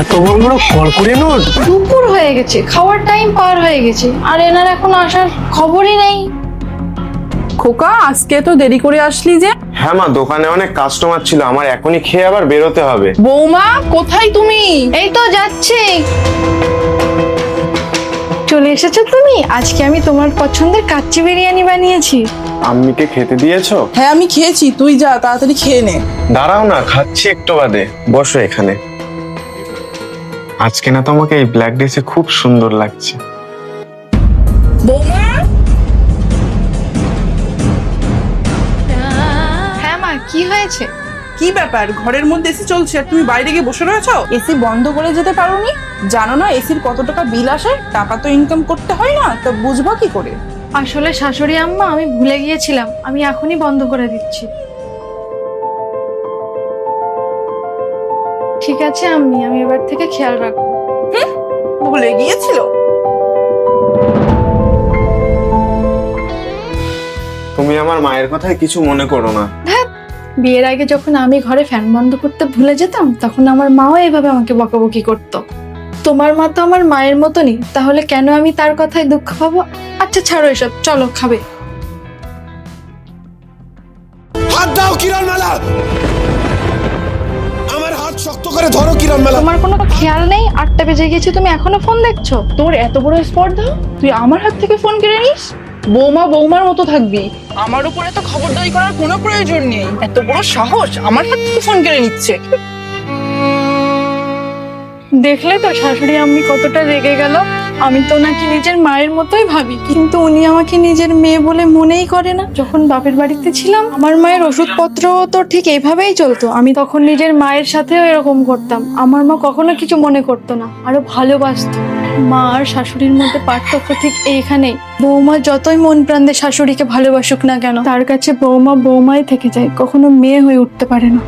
এত বড় বড় কড়কড়ে নোট! দুপুর হয়ে গেছে, খাওয়ার টাইম পার হয়ে গেছে, আর এনার এখন আসার খবরই নেই। খোকা, আজকে তো দেরি করে আসলি যে? হ্যাঁ মা, দোকানে অনেক কাস্টমার ছিল, আমার এখনই খেয়ে আবার বেরোতে হবে। বৌমা, কোথায় তুমি? এই তো যাচ্ছি। চলে এসেছো তুমি? আজকে আমি তোমার পছন্দের কাচ্চি বিরিয়ানি বানিয়েছি। আম্মিকে খেতে দিয়েছো? হ্যাঁ, আমি খেয়েছি। তুই যা, তাড়াতাড়ি খেয়ে নে। দাঁড়াও না, খাচ্ছি একটু বাদে। বসো এখানে। আজকে না তোমাকে এই ব্ল্যাক ড্রেসে খুব সুন্দর লাগছে। বৌমা! হ্যাঁ মা, কি হয়েছে? কি ব্যাপার, ঘরের মধ্যে এসি চলছে আর তুমি বাইরে গিয়ে বসে রয়েছো? এসি বন্ধ করে যেতে পারোনি? জানো না এসির কত টাকা বিল আসে? টাকা তো ইনকাম করতে হয় না, তো বুঝবা কি করে? আসলে শাশুড়ি আম্মা, আমি ভুলে গিয়েছিলাম, আমি এখনই বন্ধ করে দিচ্ছি। ঠিক আছে আম্মি, আমি এবার থেকে খেয়াল রাখবো। ভুলে গিয়েছিল? তুমি আমার মায়ের কথায় কিছু মনে করো না। বিয়ের আগে যখন আমি ঘরে ফ্যান বন্ধ করতে ভুলে যেতাম, তখন আমার মাও এইভাবে আমাকে বকাবকি করতো। তোমার মা তো আমার মায়ের মতনই, তাহলে কেন আমি তার কথায় দুঃখ পাবো? আচ্ছা ছাড়ো এসব, চলো খাবে। হাত দাও কিরণমালা! আমার হাত শক্ত করে ধরো কিরণমালা! তোমার কোনো খেয়াল নেই? 8টা বেজে গেছে, তুমি এখনো ফোন দেখছো? তোর এত বড় স্পর্ধা, তুই আমার হাত থেকে ফোন কেড়ে নিস? বৌমা বৌমার মতো থাকবি, আমার উপরে তো খবরদারি করার কোনো প্রয়োজন নেই। এত বড় সাহস, আমার হাত থেকে ফোন কেড়ে নিচ্ছে। দেখলে তো শাশুড়ি আম্মি কতটা রেগে গেল। আমি তো নাকি নিজের মায়ের মতোই ভাবি, কিন্তু উনি আমাকে নিজের মেয়ে বলে মনেই করে না। যখন বাপের বাড়িতে ছিলাম, আমার মায়ের ওষুধপত্র তো ঠিক এইভাবেই চলতো। আমি তখন নিজের মায়ের সাথেও এরকম করতাম। আমার মা কখনো কিছু মনে করতো না, আরো ভালোবাসতো। মা আর শাশুড়ির মধ্যে পার্থক্য ঠিক এইখানেই। বৌমা যতই মন প্রাণ দিয়ে শাশুড়িকে ভালোবাসুক না কেন, তার কাছে বৌমা বৌমাই থেকে যায়, কখনো মেয়ে হয়ে উঠতে পারে না।